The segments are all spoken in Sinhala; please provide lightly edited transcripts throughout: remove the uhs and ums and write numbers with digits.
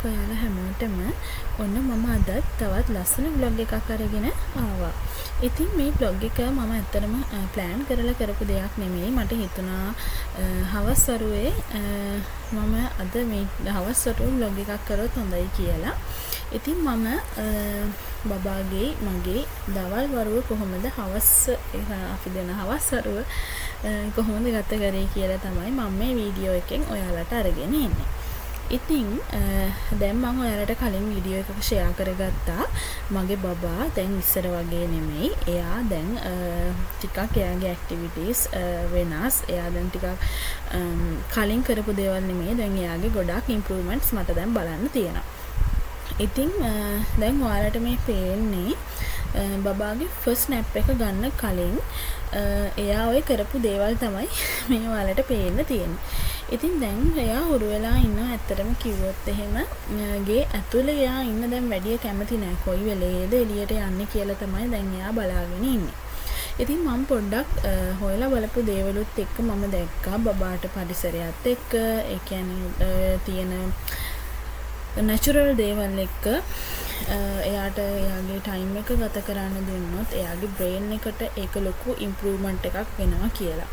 ඔයාලා හැමෝටම ඔන්න මම අද තවත් ලස්සන vlog එකක් අරගෙන ආවා. ඉතින් මේ vlog එක මම ඇත්තටම plan කරලා කරපු දෙයක් නෙමෙයි. මට හිතුණා හවස් වරුවේ මම අද මේ හවස් වරුවේ vlog එකක් කරොත් හොඳයි කියලා. ඉතින් මම බබාගේ මගේ දවල් වරුව කොහොමද හවස් අපි දෙන හවස් වරුව කොහොමද ගත කරේ කියලා තමයි මම මේ වීඩියෝ එකෙන් ඔයාලට අරගෙන එන්නේ. ඉතින් දැන් මම ඔයාලට කලින් වීඩියෝ එකක ෂෙයා කරගත්තා මගේ බබා දැන් ඉස්සර වගේ නෙමෙයි. එයා දැන් ටිකක් එයාගේ ඇක්ටිවිටීස් වෙනස්. එයා දැන් ටිකක් කලින් කරපු දේවල් නෙමෙයි. දැන් එයාගේ ගොඩක් ඉම්ප්‍රූව්මන්ට්ස් මට දැන් බලන්න තියෙනවා. ඉතින් දැන් ඔයාලට මේ පේන්නේ බබාගේ ෆස්ට් ස්නැප් එක ගන්න කලින් එයා ඔය කරපු දේවල් තමයි මේ ඔයාලට පේන්න තියෙන්නේ. ඉතින් දැන් එයා හුරු වෙලා ඉන්නවා. ඇත්තටම කිව්වොත් එහෙම ගේ ඇතුලේ එයා ඉන්න දැන් වැඩි කැමති නෑ. කොයි වෙලේද එළියට යන්නේ කියලා තමයි දැන් එයා බලාගෙන ඉන්නේ. ඉතින් මම පොඩ්ඩක් හොයලා බලපු දේවලුත් එක්ක මම දැක්කා බබාට පරිසරයත් එක්ක ඒ කියන්නේ තියෙන නැචරල් දේවල් එක්ක එයාට එයාගේ ටයිම් එක ගත කරන්න දුන්නොත් එයාගේ බ්‍රේන් එකට ඒක ලොකු ඉම්ප්‍රූව්මන්ට් එකක් වෙනවා කියලා.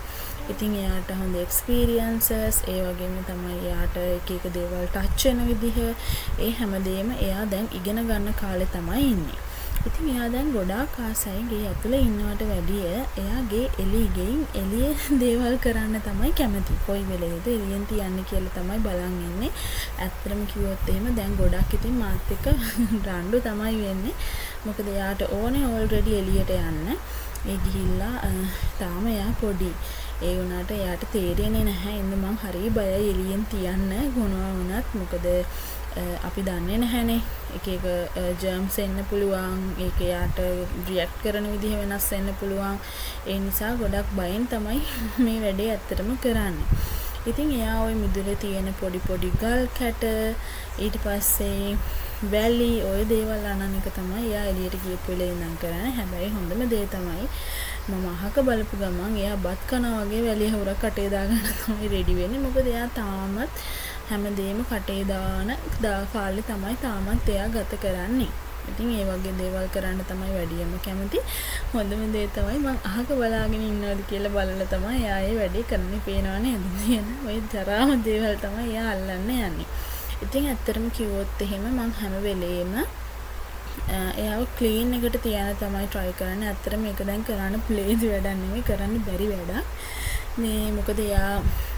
ඉතින් එයාට හොඳ එක්ස්පීරියන්සස් ඒ වගේම තමයි එයාට එක එක දේවල් ටච් වෙන විදිහ ඒ හැමදේම එයා දැන් ඉගෙන ගන්න කාලේ තමයි ඉන්නේ. ඉතින් එයා දැන් ගොඩාක් ආසයි ගේ ඇතුලේ ඉන්නවට වැඩිය එයාගේ එළියේ දේවල් කරන්න තමයි කැමති. කොයි වෙලේද එළියෙන් තියන්නේ කියලා තමයි බලන් ඉන්නේ. ඇත්තටම කිව්වොත් එහෙම දැන් ගොඩක් ඉතින් මාත් එක්ක රණ්ඩු තමයි වෙන්නේ. මොකද එයාට ඕනේ ඔල්රෙඩි එළියට යන්න. ඒ ගිහිල්ලා තාම එයා පොඩි. ඒ වුණාට එයාට තේරෙන්නේ නැහැ. ඉන්න මං හරිය බයයි එළියෙන් තියන්න මොනවා වුණත්. මොකද අපි දන්නේ නැහැනේ එක එක ජර්ම්ස් එන්න පුළුවන්. ඒක එයාට රියැක්ට් කරන විදිහ වෙනස් වෙන්න පුළුවන්. ඒ නිසා ගොඩක් බයෙන් තමයි මේ වැඩේ ඇත්තටම කරන්නේ. ඉතින් එයා ওই මිදුලේ තියෙන පොඩි ගල් කැට ඊට පස්සේ වැලි ඔය දේවල් අනන එක තමයි එයා එළියට ගියපු වෙලේ ඉඳන් කරන්නේ. හැබැයි හොඳම දේ තමයි මම අහක බලපු ගමන් එයා බත් කනවා වගේ වැලිය හොරක් කටේ දාගන්න තමයි රෙඩි වෙන්නේ. මොකද එයා තාමත් හැමදේම කටේ දාන කාලේ තමයි තාමත් එයා ගත කරන්නේ. ඉතින් ඒ වගේ දේවල් කරන්න තමයි වැඩියම කැමති. හොඳම දේ තමයි මං අහක බලාගෙන ඉන්නවද කියලා බලලා තමයි එයා ඒ වැඩේ කරන්නේ. පේනව නේද? කියන ওই තරම දේවල් තමයි එයා අල්ලන්න යන්නේ. ඉතින් ඇත්තටම කිව්වොත් එහෙම මං හැම වෙලේම එයාව ක්ලීන් එකට තියන්න තමයි try කරන්නේ. ඇත්තටම මේක දැන් කරන්න ප්ලේසි වැඩක් නෙමෙයි, කරන්න බැරි වැඩක්. මේ මොකද එයා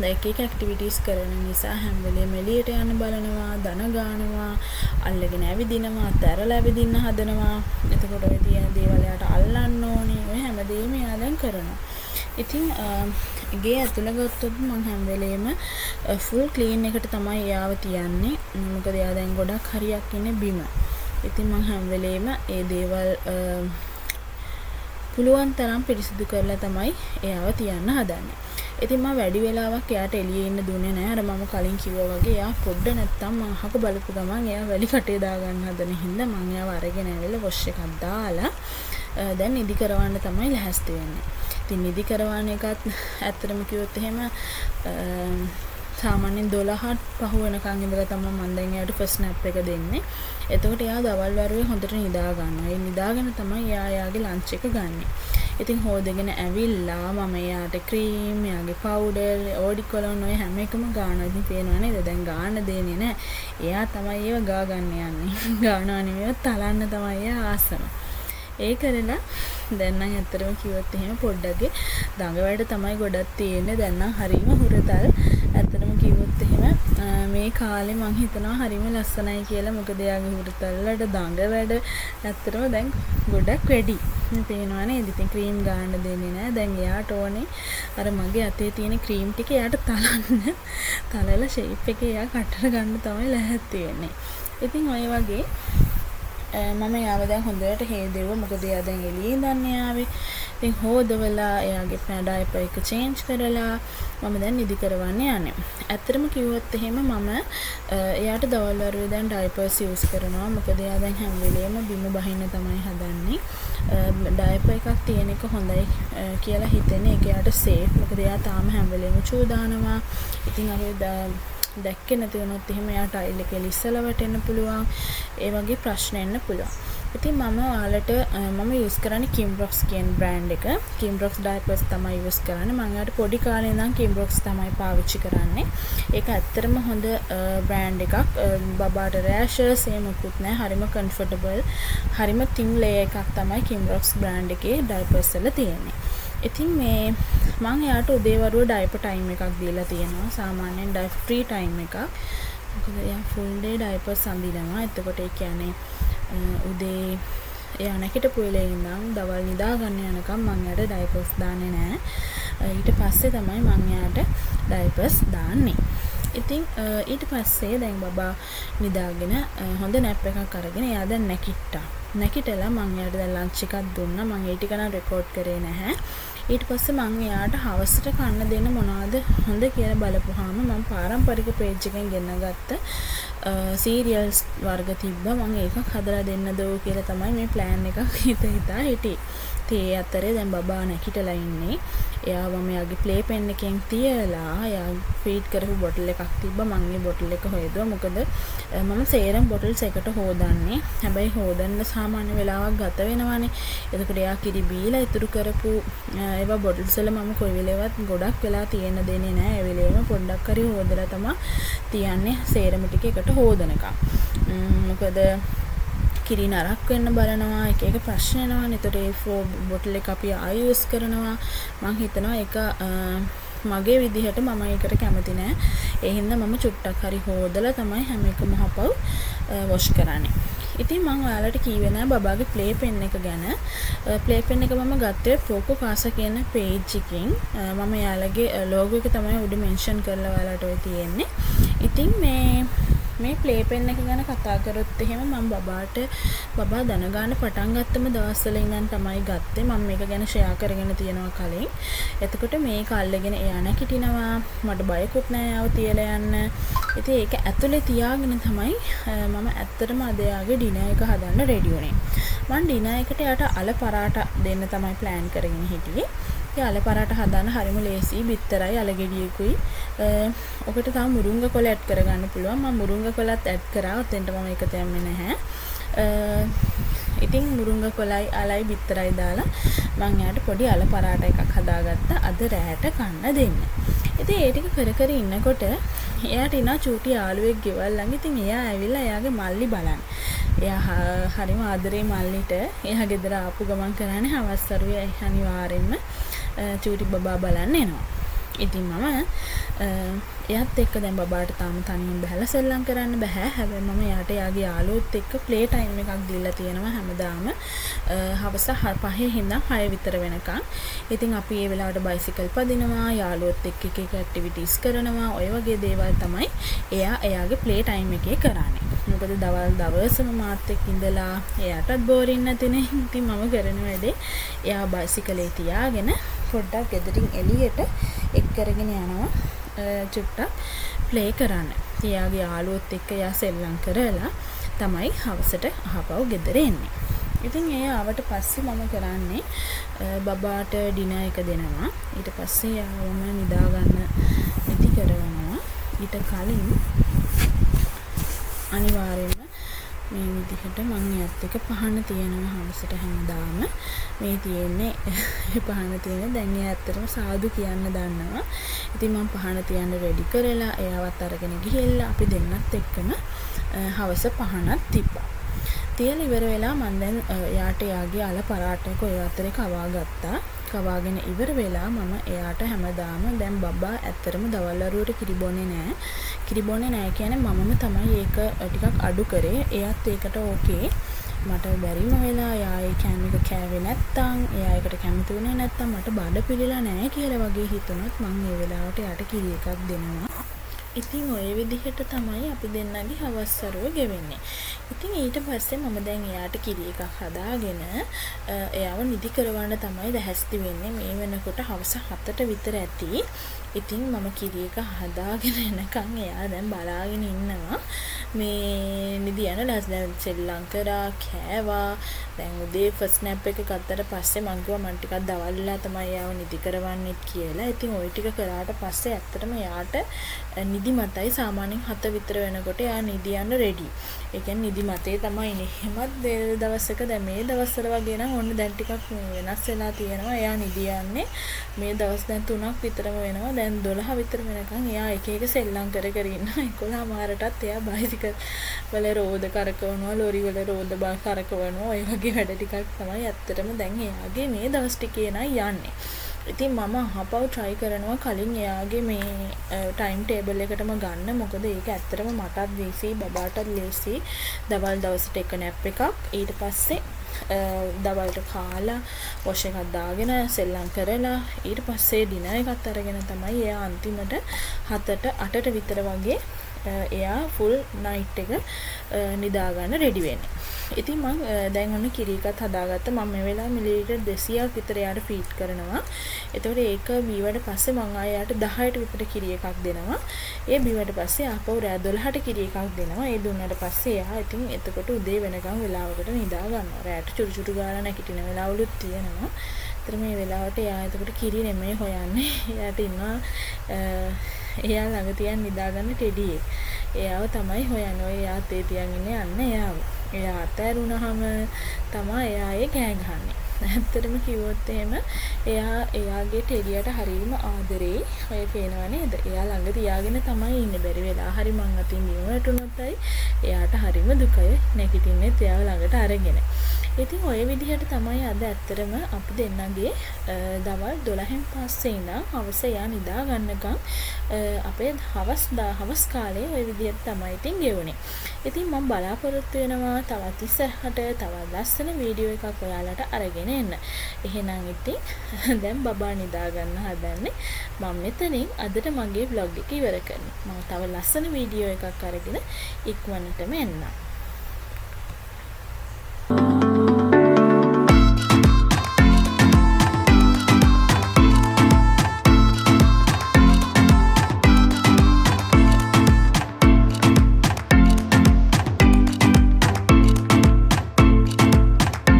එක එක ඇක්ටිවිටීස් කරන නිසා හැම වෙලේම එළියට යන්න බලනවා, දන ගන්නවා, අල්ලගෙන ඇවිදිනවා, අතහැරලා ඇවිදින්න හදනවා. එතකොට ඔය තියෙන දේවල් එයාට අල්ලන්න ඕනේ. ඔය හැමදේම එයා දැන් කරනවා. ඉතින් ගේ ඇතුළ ගත්තොත් මම හැම වෙලේම ෆුල් ක්ලීන් එකට තමයි එයාව තියන්නේ. මොකද එයා දැන් ගොඩක් හරියක් ඉන්නේ බිම. ඉතින් මම හැම වෙලේම ඒ දේවල් පුළුවන් තරම් පිරිසිදු කරලා තමයි එයාව තියන්න හදන්නේ. ඉතින් මම වැඩි වෙලාවක් එයාට එළියේ ඉන්න දුන්නේ නැහැ. අර මම කලින් කිව්වා වගේ එයා පොඩ්ඩ නැත්තම් මම අහක බලපු ගමන් එයා වැලි කටේ දා ගන්න හදන හින්දා මම එයාව අරගෙන ඇවිල්ලා වොෂ් එකක් දාලා දැන් නිදි කරවන්න තමයි ලෑස්ති වෙන්නේ. ඉතින් නිදි කරවන එකත් ඇත්තටම කිව්වොත් එහෙම සාමාන්‍යයෙන් 12ට පහ වෙනකන් ඉඳලා තමයි මම දැන් එයාට ෆස්ට් ස්නැප් එක දෙන්නේ. එතකොට එයා දවල් වරුවේ හොඳට නිදා ගන්නවා. ඒ නිදාගෙන තමයි එයා එයාගේ ලන්ච් එක ගන්නෙ. ඉතින් හොදගෙන ඇවිල්ලා මම එයාට ක්‍රීම්, එයාගේ පවුඩර්, ඕඩිකොලොන් ඔය හැම එකම ගානවා. ඉතින් පේනවා නේද? දැන් ගාන්න දෙන්නේ නැහැ. එයා තමයි ඒව ගා ගන්න යන්නේ. ගානවා නෙමෙයි තලන්න තමයි එයා ආසම. ඒ කරලා දැන් නම් ඇත්තටම කිව්වොත් එහෙම පොඩ්ඩක්ගේ දඟ වැඩ තමයි ගොඩක් තියෙන්නේ. දැන් නම් හරීම හුරතල්. ඇත්තටම කිව්වොත් එහෙම මේ කාලේ මං හිතනවා හරීම ලස්සනයි කියලා. මොකද එයාගේ හුරතල් වලට දඟ වැඩ ඇත්තටම දැන් ගොඩක් වැඩි. පේනවා නේද? ඉතින් ක්‍රීම් ගන්න දෙන්නේ නැහැ. දැන් එයාට ඕනේ අර මගේ අතේ තියෙන ක්‍රීම් ටික එයාට තලන්න. තලලා ෂේප් එකේ එයා කටට ගන්න තමයි ලැහැත්ති වෙන්නේ. ඉතින් ඔය වගේ මම යාව දැන් හොඳට හේදෙව්වා. මොකද එයා දැන් එළියේ ඉඳන් ආවේ. ඉතින් හොදවලා එයාගේ ඩයපර් එක චේන්ජ් කරලා මම දැන් නිදි කරවන්න යන්නේ. ඇත්තටම කිව්වොත් එහෙම මම එයාට දවල් වරුවේ දැන් ඩයපර්ස් යූස් කරනවා. මොකද එයා දැන් හැම වෙලේම බිම බහින්න තමයි හදන්නේ. ඩයපර් එකක් තියෙන එක හොඳයි කියලා හිතෙන්නේ. ඒක එයාට සේෆ්. මොකද එයා තාම හැම වෙලේම චූ දානවා. ඉතින් අපි දැක්කේ නැති වුණොත් එහෙම එයා ටයිල් එකේ ලිස්සලා වැටෙන්න පුළුවන්. ඒ වගේ ප්‍රශ්න එන්න පුළුවන්. ඉතින් මම ඔයාලට මම යූස් කරන්නේ Kimrox කියන බ්‍රෑන්ඩ් එක. Kimrox diapers තමයි යූස් කරන්නේ. මම යාට පොඩි කාලේ ඉඳන් Kimrox තමයි පාවිච්චි කරන්නේ. ඒක ඇත්තටම හොඳ බ්‍රෑන්ඩ් එකක්. බබාට රෑෂස් එහෙම මොකුත් නැහැ. හරිම කම්ෆර්ටබල්. හරිම තින් ලේයර් එකක් තමයි Kimrox බ්‍රෑන්ඩ් එකේ diapers වල තියෙන්නේ. ඉතින් මේ මම එයාට උදේවරුව ඩයිපර් ටයිම් එකක් දීලා තියෙනවා. සාමාන්‍යයෙන් ඩයිපර් ෆ්‍රී ටයිම් එකක්. මොකද එයා ෆුල් ඩේ ඩයිපර්ස් අඳිනවා. එතකොට ඒ කියන්නේ උදේ එයා නැගිටපු වෙලේ ඉඳන් දවල් නිදා ගන්න යනකම් මම එයාට ඩයිපර්ස් දාන්නේ නැහැ. ඊට පස්සේ තමයි මම එයාට ඩයිපර්ස් දාන්නේ. ඉතින් ඊට පස්සේ දැන් බබා නිදාගෙන හොඳ නැප් එකක් අරගෙන එයා දැන් නැගිට්ටා. නැගිටලා මම එයාට දැන් ලන්ච් එකක් දුන්නා. මම ඒ ටික නම් රෙකෝඩ් කරේ නැහැ. ඊට පස්සේ මම එයාට හවසට කන්න දෙන්න මොනවද හොඳ කියලා බලපුවාම මම පාරම්පරික පේජ් එකෙන් ගෙන්නගත්ත සීරියල්ස් වර්ග තිබ්බා. මම ඒකක් හදලා දෙන්නද කියලා තමයි මේ ප්ලෑන් එකක් හිතා හිටියේ. ඒ අතරේ දැන් බබා නැගිටලා ඉන්නේ. එයා මම යාගේ ප්ලේ පෙන් එකෙන් තියලා එයා ෆීඩ් කරපු බොටල් එකක් තිබ්බා. මම මේ බොටල් එක හොයදුවා. මොකද මම සේරම් බොටල්ස් එකට හොදන්නේ. හැබැයි හොදන්න සාමාන්‍ය වෙලාවක් ගත වෙනවානේ. එතකොට එයා කිරි බීලා ඉතුරු කරපු ඒවා බොටල්ස් වල මම කොයි වෙලේවත් ගොඩක් වෙලා තියෙන්න දෙන්නේ නැහැ. ඒ වෙලේම පොඩ්ඩක් හරි හොදලා තමයි තියන්නේ සේරම ටික එකට හොදනකම්. මොකද කිරි නරක් වෙන්න බලනවා, එක එක ප්‍රශ්න එනවානේ. එතකොට ඒ බොටල් එක අපි ආයෙ යූස් කරනවා. මම හිතනවා ඒක මගේ විදිහට මම ඒකට කැමති නෑ. ඒ හින්දා මම චුට්ටක් හරි හොදලා තමයි හැම එකම හපව් වොෂ් කරන්නේ. ඉතින් මම ඔයාලට කිව්වේ නෑ බබාගේ ප්ලේ පෙන් එක ගැන. ප්ලේ පෙන් එක මම ගත්තේ පොකෝ කාසා කියන පේජ් එකකින්. මම එයාලගේ ලෝගෝ එක තමයි උඩ මෙන්ෂන් කරලා ඔයාලට ඔය තියෙන්නේ. ඉතින් මේ ප්ලේ පෙන් එක ගැන කතා කරොත් එහෙම මම බබා දැනගන්න පටන් ගත්තම දවස්වල ඉඳන් තමයි ගත්තේ. මම මේක ගැන ෂෙයා කරගෙන තියෙනවා කලින්. එතකොට මේක අල්ලගෙන එයා නැගිටිනවා. මට බයකුත් නෑ ආව තියලා යන්න. ඉතින් ඒක ඇතුලේ තියාගෙන තමයි මම ඇත්තටම අද යාගේ ඩිනර් එක හදන්න රෙඩි වුණේ. මම ඩිනර් එකට යාට අල පරාට දෙන්න තමයි ප්ලෑන් කරගෙන හිටියේ. ඒ අල පරාට හදන්න හරිම ලේසි. බිත්තරයි අල ගෙඩියකුයි. ඔකට තව මුරුංග කොළ ඇඩ් කරගන්න පුළුවන්. මම මුරුංග කොළත් ඇඩ් කරා. ඔතෙන්ට මම ඒක දැම්මේ නැහැ. ඉතින් මුරුංග කොළයි අලයි බිත්තරයි දාලා මම යාට පොඩි අල පරාට එකක් හදාගත්තා අද රැයට කන්න දෙන්න. ඉතින් ඒ ටික කර කර ඉන්නකොට එයාට ඉනා චූටි යාළුවෙක් ගෙවල් ළඟ. ඉතින් එයා ඇවිල්ලා එයාගේ මල්ලි බලන්න. එයා හරිම ආදරේ මල්ලිට එයා ගෙදර ආපු ගමන් කරන්නේ හවස් වරුවේ අනිවාර්යෙන්ම චූටි බබා බලන්න එනවා. ඉතින් මම එයාත් එක්ක දැන් බබාට තාම තනියෙන් බහලා සෙල්ලම් කරන්න බෑ. හැබැයි මම එයාට යාගේ යාළුවොත් එක්ක ප්ලේ ටයිම් එකක් දීලා තියෙනවා හැමදාම. හවස 5 ඉඳන් 6 විතර වෙනකන්. ඉතින් අපි ඒ වෙලාවට බයිසිකල් පදිනවා, යාළුවොත් එක්ක එක ඇක්ටිවිටීස් කරනවා. ඔය වගේ දේවල් තමයි එයාගේ ප්ලේ ටයිම් එකේ කරන්නේ. මොකද දවසම මාත් එක්ක ඉඳලා එයාටත් බෝරින් නැතිනේ. ඉතින් මම කරන වැඩේ එයා බයිසිකලේ තියාගෙන පොඩ්ඩක් ගෙදරින් එළියට එක් කරගෙන යනවා චුට්ටක් ප්ලේ කරන්න. එයාගේ යාළුවොත් එක්ක එයා සෙල්ලම් කරලා තමයි හවසට අහපව් ගෙදර එන්නේ. ඉතින් ඒ ආවට පස්සේ මම කරන්නේ බබාට ඩිනර් එක දෙනවා. ඊට පස්සේ යාවම නිදා ගන්න ඉති කරනවා. ඊට කලින් අනිවාර්යයෙන්ම මේ විදිහට මම එයත් එක පහන තියෙනවා හවසට හැමදාම. මේ තියෙන්නේ පහන තියෙන දැන් එයා ඇත්තටම සාදු කියන්න දන්නවා. ඉතින් මම පහන තියන්න රෙඩි කරලා එයාවත් අරගෙන ගිහිල්ලා අපි දෙන්නත් එක්කම හවස පහනක් තිබ්බා. තියලා ඉවර වෙලා මම දැන් එයාට එයාගේ අල පරාටක ඔය අතරේ කවා ගත්තා. කවාගෙන ඉවර වෙලා මම එයාට හැමදාම දැන් බබා ඇත්තටම දවල් වරුවට කිරි බොන්නේ නැහැ කියන්නේ මමම තමයි ඒක ටිකක් අඩු කරේ. එයාත් ඒකට ඕකේ. මට බැරිම වෙලා එයා ඒ කෑම එක කෑවේ නැත්තම් එයා ඒකට කැමති වුණේ නැත්තම් මට බඩ පිළිලා නැහැ කියලා වගේ හිතුණොත් මම ඒ වෙලාවට එයාට කිරි එකක් දෙනවා. ඉතින් ඔය විදිහට තමයි අපි දෙන්නගේ හවස් වරුව ගෙවෙන්නේ. ඉතින් ඊට පස්සේ මම දැන් එයාට කිරි එකක් හදාගෙන එයාව නිදි කරවන්න තමයි දැහැස්ති වෙන්නේ. මේ වෙනකොට හවස 7ට විතර ඇති. ඉතින් මම කිරි එක හදාගෙන එනකන් එයා දැන් බලාගෙන ඉන්නවා. මේ නිදි යන දැන් සෙල්ලම් කරා කෑවා. දැන් උදේ ෆස්ට් නැප් එක ගත්තට පස්සේ මං කිව්වා මං ටිකක් දවල් වෙලා තමයි එයාව නිදි කරවන්නෙත් කියලා. ඉතින් ওই ටික කරාට පස්සේ ඇත්තටම එයාට නිදි නිදි මතයි සාමාන්‍යයෙන් 7 විතර වෙනකොට එයා නිදි යන්න රෙඩි. ඒ කියන්නේ නිදි මතේ තමයි ඉන්නේ. එහෙමත් දවසක දැන් මේ දවස්වල වගේ නම් ඔන්න දැන් ටිකක් වෙනස් වෙලා තියෙනවා. එයා නිදි යන්නේ මේ දවස් දැන් 3ක් විතරම වෙනවා. දැන් 12 විතර වෙනකන් එයා එක එක සෙල්ලම් කර කර ඉන්නවා. 11 මාරටත් එයා බයිසිකල් වල රෝද කරකවනවා, ලොරි වල රෝද කරකවනවා. ඔය වගේ වැඩ ටිකක් තමයි ඇත්තටම දැන් එයාගේ මේ දවස් ටිකේ නම් යන්නේ. ඉතින් මම අහපව් try කරනවා කලින් එයාගේ මේ ටයිම් ටේබල් එකටම ගන්න. මොකද ඒක ඇත්තටම මටත් ලේසි, බබාටත් ලේසි. දවල් දවසට එක නැප් එකක්. ඊට පස්සේ දවල්ට කාලා වොෂ් එකක් දාගෙන සෙල්ලම් කරලා ඊට පස්සේ ඩිනර් එකත් අරගෙන තමයි එයා අන්තිමට 7ට 8ට විතර වගේ එයා ෆුල් නයිට් එක නිදා ගන්න රෙඩි වෙන්නේ. ඉතින් මම දැන් ඔන්න කිරි එකත් හදාගත්තා. මම මේ වෙලාවේ මිලිලිටර් 200ක් විතර එයාට ෆීඩ් කරනවා. එතකොට ඒක බීවට පස්සේ මම ආයෙට 10ට විතර කිරි එකක් දෙනවා. ඒ බීවට පස්සේ ආපහු රෑ 12ට කිරි එකක් දෙනවා. ඒ දුන්නාට පස්සේ එයා ඉතින් එතකොට උදේ වෙනකම් වෙලාවකට නිදා ගන්නවා. රෑට චුරු චුරු ගාලා නැගිටින වෙලාවලුත් තියෙනවා. ඒතර මේ වෙලාවට එයා එතකොට කිරි නෙමෙයි හොයන්නේ. එයාට ඉන්නවා එයා ළඟ තියන් නිදා ගන්න ටෙඩි එක. එයාව තමයි හොයන්නේ. ඔය එයා තේ තියන් ඉන්නේ යන්න එයාව. එයා අතෑරුණාම තමයි එයා ඒ කෑ ගහන්නේ. ඇත්තටම කිව්වොත් එහෙම එයාගේ ටෙඩියට හරීම ආදරෙයි. ඔය පේනවා නේද? එයා ළඟ තියාගෙන තමයි ඉන්නේ. බැරි වෙලා හරි මං අතින් බිම වැටුණොත්යි එයාට හරීම දුකයි. නැගිටින්නේ එයාව ළඟට අරගෙන. ඉතින් ඔය විදිහට තමයි අද ඇත්තටම අපි දෙන්නගේ දවල් 12න් පස්සේ ඉඳන් හවස එයා නිදා ගන්නකම් අපේ හවස් කාලේ ඔය විදිහට තමයි ඉතින් ගෙවුනේ. ඉතින් මම බලාපොරොත්තු වෙනවා තවත් ඉස්සරහට තවත් ලස්සන වීඩියෝ එකක් ඔයාලට අරගෙන එන්න. එහෙනම් ඉතින් දැන් බබා නිදා ගන්න හදන්නේ. මම මෙතනින් අදට මගේ vlog එක ඉවර කරනවා. මම තව ලස්සන වීඩියෝ එකක් අරගෙන ඉක්මනටම එන්නම්.